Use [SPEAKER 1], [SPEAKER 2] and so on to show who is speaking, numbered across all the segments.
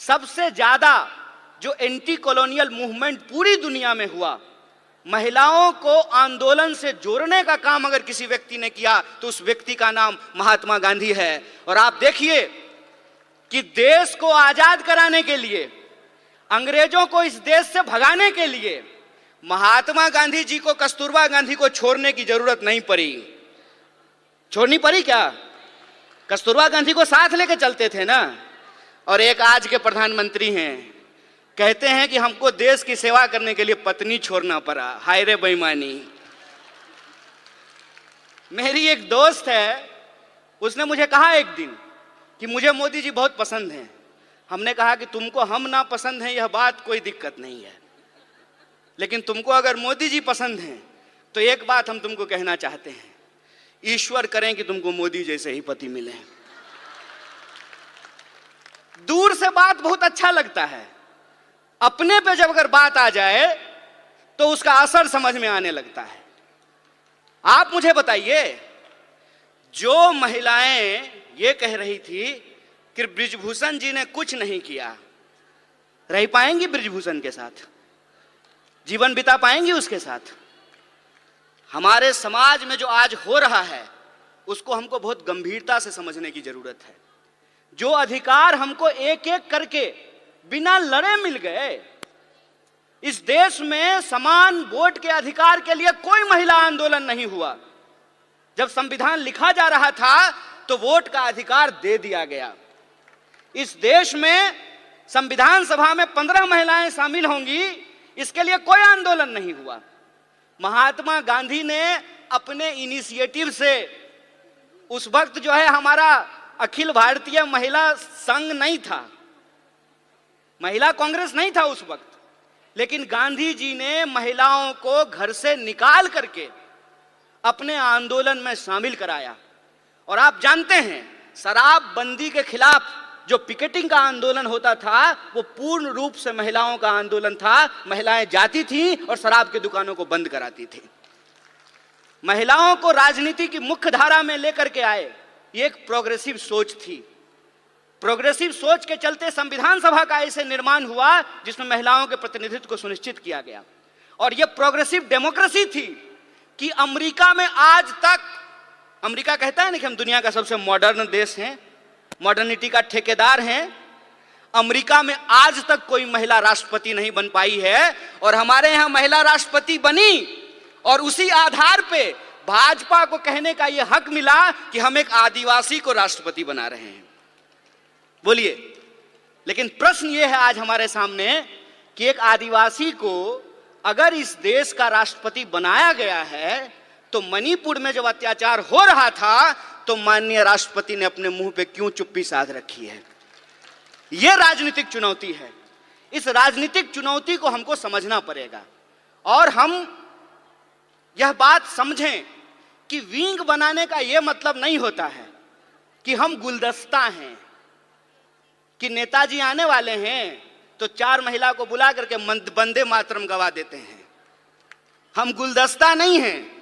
[SPEAKER 1] सबसे ज्यादा जो एंटी कॉलोनियल मूवमेंट पूरी दुनिया में हुआ, महिलाओं को आंदोलन से जोड़ने का काम अगर किसी व्यक्ति ने किया तो उस व्यक्ति का नाम महात्मा गांधी है। और आप देखिए कि देश को आजाद कराने के लिए, अंग्रेजों को इस देश से भगाने के लिए महात्मा गांधी जी को कस्तूरबा गांधी को छोड़ने की जरूरत नहीं पड़ी। छोड़नी पड़ी क्या? कस्तूरबा गांधी को साथ लेके चलते थे ना। और एक आज के प्रधानमंत्री हैं, कहते हैं कि हमको देश की सेवा करने के लिए पत्नी छोड़ना पड़ा। हाय रे बेईमानी। मेरी एक दोस्त है, उसने मुझे कहा एक दिन कि मुझे मोदी जी बहुत पसंद हैं। हमने कहा कि तुमको हम ना पसंद हैं यह बात कोई दिक्कत नहीं है, लेकिन तुमको अगर मोदी जी पसंद हैं तो एक बात हम तुमको कहना चाहते हैं, ईश्वर करें कि तुमको मोदी जैसे ही पति मिले। दूर से बात बहुत अच्छा लगता है, अपने पे जब अगर बात आ जाए तो उसका असर समझ में आने लगता है। आप मुझे बताइए, जो महिलाएं ये कह रही थी कि बृजभूषण जी ने कुछ नहीं किया, रह पाएंगी बृजभूषण के साथ? जीवन बिता पाएंगी उसके साथ? हमारे समाज में जो आज हो रहा है उसको हमको बहुत गंभीरता से समझने की जरूरत है। जो अधिकार हमको एक एक करके बिना लड़े मिल गए, इस देश में समान वोट के अधिकार के लिए कोई महिला आंदोलन नहीं हुआ। जब संविधान लिखा जा रहा था तो वोट का अधिकार दे दिया गया। इस देश में संविधान सभा में 15 महिलाएं शामिल होंगी, इसके लिए कोई आंदोलन नहीं हुआ। महात्मा गांधी ने अपने इनिशिएटिव से, उस वक्त जो है हमारा अखिल भारतीय महिला संघ नहीं था, महिला कांग्रेस नहीं था उस वक्त, लेकिन गांधी जी ने महिलाओं को घर से निकाल करके अपने आंदोलन में शामिल कराया। और आप जानते हैं, शराबबंदी के खिलाफ जो पिकेटिंग का आंदोलन होता था वो पूर्ण रूप से महिलाओं का आंदोलन था। महिलाएं जाती थी और शराब की दुकानों को बंद कराती थी। महिलाओं को राजनीति की मुख्य धारा में लेकर के आए, ये एक प्रोग्रेसिव सोच थी। प्रोग्रेसिव सोच के चलते संविधान सभा का ऐसे निर्माण हुआ जिसमें महिलाओं के प्रतिनिधित्व को सुनिश्चित किया गया। और यह प्रोग्रेसिव डेमोक्रेसी थी कि अमेरिका में आज तक, अमेरिका कहता है ना कि हम दुनिया का सबसे मॉडर्न देश हैं, मॉडर्निटी का ठेकेदार हैं। अमेरिका में आज तक कोई महिला राष्ट्रपति नहीं बन पाई है, और हमारे यहाँ महिला राष्ट्रपति बनी और उसी आधार पे भाजपा को कहने का यह हक मिला कि हम एक आदिवासी को राष्ट्रपति बना रहे हैं। बोलिए, लेकिन प्रश्न यह है आज हमारे सामने कि एक आदिवासी को अगर इस देश का राष्ट्रपति बनाया गया है तो मणिपुर में जब अत्याचार हो रहा था तो माननीय राष्ट्रपति ने अपने मुंह पे क्यों चुप्पी साध रखी है? यह राजनीतिक चुनौती है। इस राजनीतिक चुनौती को हमको समझना पड़ेगा और हम यह बात समझें कि विंग बनाने का यह मतलब नहीं होता है कि हम गुलदस्ता हैं, कि नेताजी आने वाले हैं तो 4 महिला को बुला करके वंदे मातरम गवा देते हैं। हम गुलदस्ता नहीं हैं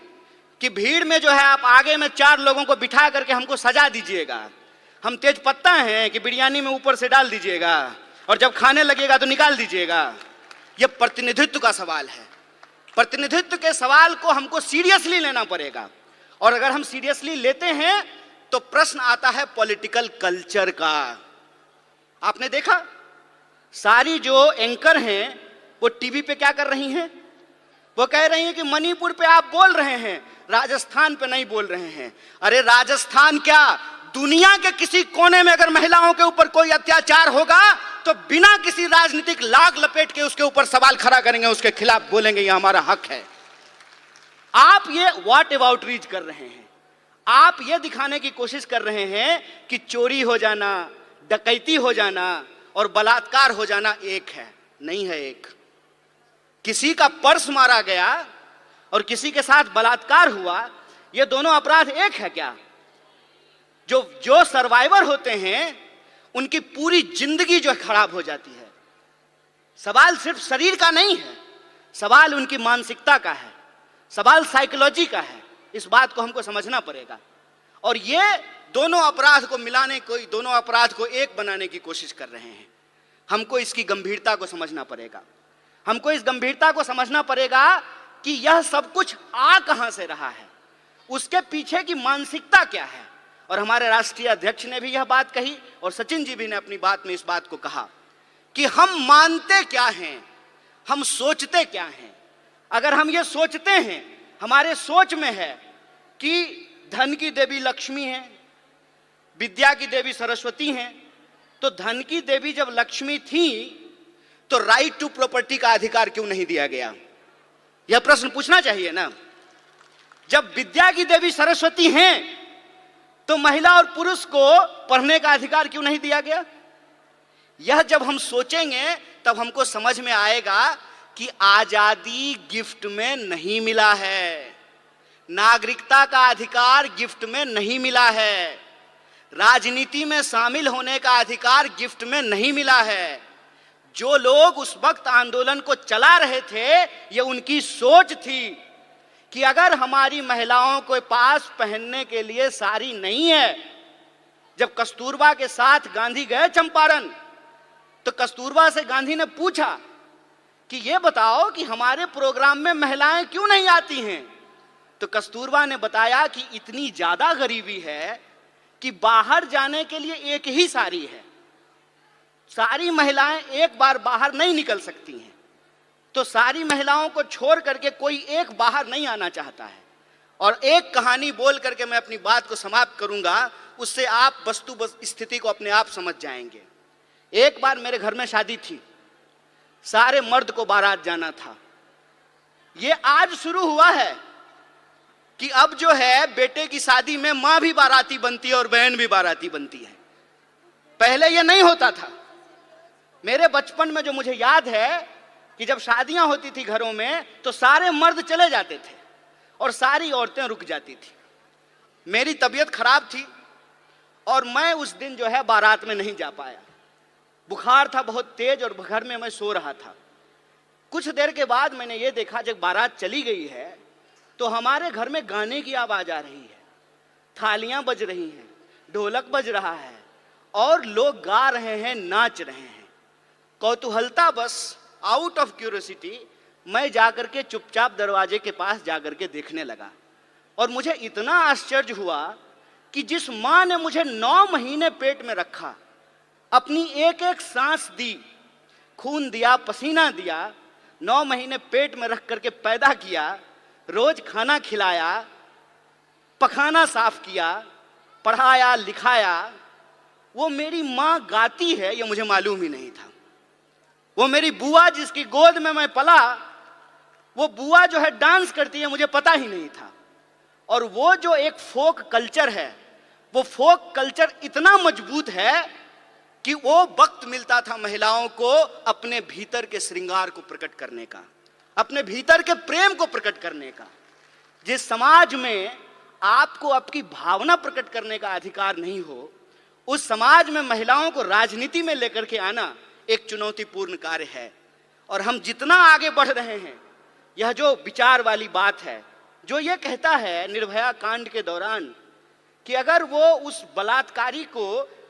[SPEAKER 1] कि भीड़ में जो है आप आगे में 4 लोगों को बिठा करके हमको सजा दीजिएगा। हम तेज पत्ता हैं कि बिरयानी में ऊपर से डाल दीजिएगा और जब खाने लगेगा तो निकाल दीजिएगा। यह प्रतिनिधित्व का सवाल है। प्रतिनिधित्व के सवाल को हमको सीरियसली लेना पड़ेगा, और अगर हम सीरियसली लेते हैं तो प्रश्न आता है पॉलिटिकल कल्चर का। आपने देखा सारी जो एंकर हैं वो टीवी पे क्या कर रही हैं? वो कह रही हैं कि मणिपुर पे आप बोल रहे हैं, राजस्थान पे नहीं बोल रहे हैं। अरे राजस्थान क्या, दुनिया के किसी कोने में अगर महिलाओं के ऊपर कोई अत्याचार होगा तो बिना किसी राजनीतिक लाग लपेट के उसके ऊपर सवाल खड़ा करेंगे, उसके खिलाफ बोलेंगे ये हमारा हक है। आप ये व्हाट अबाउट रीच कर रहे हैं। आप ये दिखाने की कोशिश कर रहे हैं कि चोरी हो जाना, डकैती हो जाना और बलात्कार हो जाना एक है। नहीं है एक। किसी का पर्स मारा गया और किसी के साथ बलात्कार हुआ, ये दोनों अपराध एक है क्या? जो सर्वाइवर होते हैं उनकी पूरी जिंदगी जो खराब हो जाती है। सवाल सिर्फ शरीर का नहीं है, सवाल उनकी मानसिकता का है, सवाल साइकोलॉजी का है। इस बात को हमको समझना पड़ेगा। और ये दोनों अपराध को मिलाने, दोनों अपराध को एक बनाने की कोशिश कर रहे हैं। हमको इसकी गंभीरता को समझना पड़ेगा। हमको इस गंभीरता को समझना पड़ेगा कि यह सब कुछ आ कहां से रहा है, उसके पीछे की मानसिकता क्या है। और हमारे राष्ट्रीय अध्यक्ष ने भी यह बात कही और सचिन जी भी ने अपनी बात में इस बात को कहा कि हम मानते क्या हैं, हम सोचते क्या हैं। अगर हम ये सोचते हैं, हमारे सोच में है कि धन की देवी लक्ष्मी है, विद्या की देवी सरस्वती हैं, तो धन की देवी जब लक्ष्मी थी तो राइट टू प्रॉपर्टी का अधिकार क्यों नहीं दिया गया? यह प्रश्न पूछना चाहिए ना। जब विद्या की देवी सरस्वती हैं तो महिला और पुरुष को पढ़ने का अधिकार क्यों नहीं दिया गया? यह जब हम सोचेंगे तब हमको समझ में आएगा कि आजादी गिफ्ट में नहीं मिला है, नागरिकता का अधिकार गिफ्ट में नहीं मिला है, राजनीति में शामिल होने का अधिकार गिफ्ट में नहीं मिला है। जो लोग उस वक्त आंदोलन को चला रहे थे, ये उनकी सोच थी कि अगर हमारी महिलाओं के पास पहनने के लिए साड़ी नहीं है। जब कस्तूरबा के साथ गांधी गए चंपारण, तो कस्तूरबा से गांधी ने पूछा कि ये बताओ कि हमारे प्रोग्राम में महिलाएं क्यों नहीं आती हैं? तो कस्तूरबा ने बताया कि इतनी ज्यादा गरीबी है कि बाहर जाने के लिए एक ही साड़ी है, सारी महिलाएं एक बार बाहर नहीं निकल सकती हैं, तो सारी महिलाओं को छोड़ करके कोई एक बाहर नहीं आना चाहता है। और एक कहानी बोल करके मैं अपनी बात को समाप्त करूंगा, उससे आप वस्तु स्थिति को अपने आप समझ जाएंगे। एक बार मेरे घर में शादी थी, सारे मर्द को बारात जाना था। ये आज शुरू हुआ है कि अब जो है बेटे की शादी में मां भी बाराती बनती है और बहन भी बाराती बनती है। पहले ये नहीं होता था। मेरे बचपन में जो मुझे याद है कि जब शादियां होती थी घरों में तो सारे मर्द चले जाते थे और सारी औरतें रुक जाती थी। मेरी तबीयत खराब थी और मैं उस दिन जो है बारात में नहीं जा पाया। बुखार था बहुत तेज और घर में मैं सो रहा था। कुछ देर के बाद मैंने ये देखा, जब बारात चली गई है तो हमारे घर में गाने की आवाज आ रही है, थालियां बज रही हैं, ढोलक बज रहा है और लोग गा रहे हैं, नाच रहे हैं। कौतूहलता बस, आउट ऑफ क्यूरियोसिटी, मैं जाकर के चुपचाप दरवाजे के पास जाकर के देखने लगा। और मुझे इतना आश्चर्य हुआ कि जिस मां ने मुझे 9 महीने पेट में रखा, अपनी एक एक सांस दी, खून दिया, पसीना दिया, 9 महीने पेट में रख करके पैदा किया, रोज खाना खिलाया, पखाना साफ किया, पढ़ाया लिखाया, वो मेरी मां गाती है ये मुझे मालूम ही नहीं था। वो मेरी बुआ जिसकी गोद में मैं पला, वो बुआ जो है डांस करती है, मुझे पता ही नहीं था। और वो जो एक फोक कल्चर है, वो फोक कल्चर इतना मजबूत है कि वो वक्त मिलता था महिलाओं को अपने भीतर के श्रृंगार को प्रकट करने का, अपने भीतर के प्रेम को प्रकट करने का। जिस समाज में आपको आपकी भावना प्रकट करने का अधिकार नहीं हो, उस समाज में महिलाओं को राजनीति में लेकर के आना एक चुनौतीपूर्ण कार्य है। और हम जितना आगे बढ़ रहे हैं, यह जो विचार वाली बात है, जो ये कहता है निर्भया कांड के दौरान कि अगर वो उस बलात्कारी को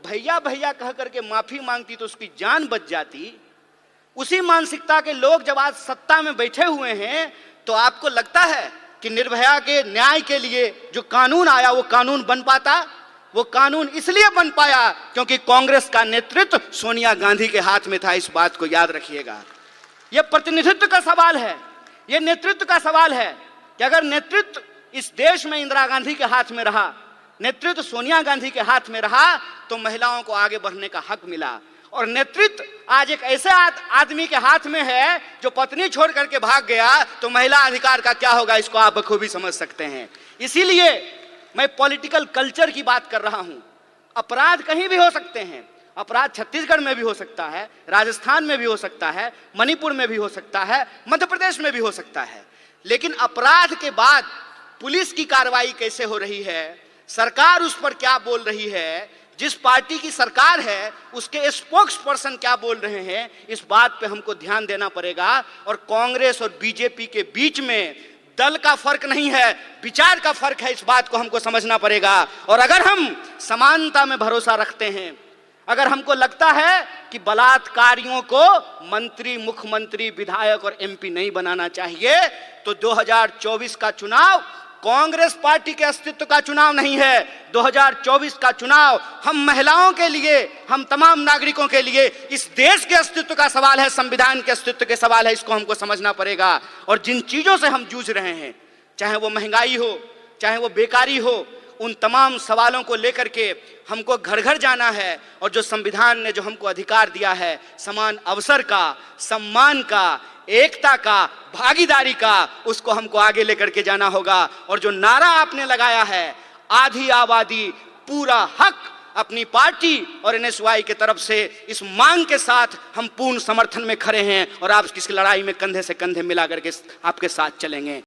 [SPEAKER 1] भैया भैया कह करके माफी मांगती तो उसकी जान बच जाती, उसी मानसिकता के लोग जब आज सत्ता में बैठे हुए हैं, तो आपको लगता है कि निर्भया के न्याय के लिए जो कानून आया वो कानून बन पाता? वो कानून इसलिए बन पाया क्योंकि कांग्रेस का नेतृत्व सोनिया गांधी के हाथ में था। इस बात को याद रखिएगा। यह प्रतिनिधित्व का सवाल है, यह नेतृत्व का सवाल है कि अगर नेतृत्व इस देश में इंदिरा गांधी के हाथ में रहा, नेतृत्व सोनिया गांधी के हाथ में रहा, तो महिलाओं को आगे बढ़ने का हक मिला। और नेतृत्व आज एक ऐसे आदमी के हाथ में है जो पत्नी छोड़ करके भाग गया, तो महिला अधिकार का क्या होगा, इसको आप बखूबी समझ सकते हैं। इसीलिए मैं पॉलिटिकल कल्चर की बात कर रहा हूं। अपराध कहीं भी हो सकते हैं, अपराध छत्तीसगढ़ में भी हो सकता है, राजस्थान में भी हो सकता है, मणिपुर में भी हो सकता है, मध्य प्रदेश में भी हो सकता है। लेकिन अपराध के बाद पुलिस की कार्रवाई कैसे हो रही है, सरकार उस पर क्या बोल रही है, जिस पार्टी की सरकार है उसके स्पोक्स पर्सन क्या बोल रहे हैं, इस बात पे हमको ध्यान देना पड़ेगा। और कांग्रेस और बीजेपी के बीच में दल का फर्क नहीं है, विचार का फर्क है। इस बात को हमको समझना पड़ेगा। और अगर हम समानता में भरोसा रखते हैं, अगर हमको लगता है कि बलात्कारियों को मंत्री, मुख्यमंत्री, विधायक और एमपी नहीं बनाना चाहिए, तो 2024 का चुनाव कांग्रेस पार्टी के अस्तित्व का चुनाव नहीं है। 2024 का चुनाव हम महिलाओं के लिए, हम तमाम नागरिकों के लिए, इस देश के अस्तित्व का सवाल है, संविधान के अस्तित्व के सवाल है। इसको हमको समझना पड़ेगा। और जिन चीजों से हम जूझ रहे हैं, चाहे वो महंगाई हो, चाहे वो बेकारी हो, उन तमाम सवालों को लेकर के हमको घर घर जाना है। और जो संविधान ने जो हमको अधिकार दिया है, समान अवसर का, सम्मान का, एकता का, भागीदारी का, उसको हमको आगे लेकर के जाना होगा। और जो नारा आपने लगाया है, आधी आबादी पूरा हक, अपनी पार्टी और एनएसयूआई की तरफ से इस मांग के साथ हम पूर्ण समर्थन में खड़े हैं और आप इस लड़ाई में कंधे से कंधे मिला करके आपके साथ चलेंगे।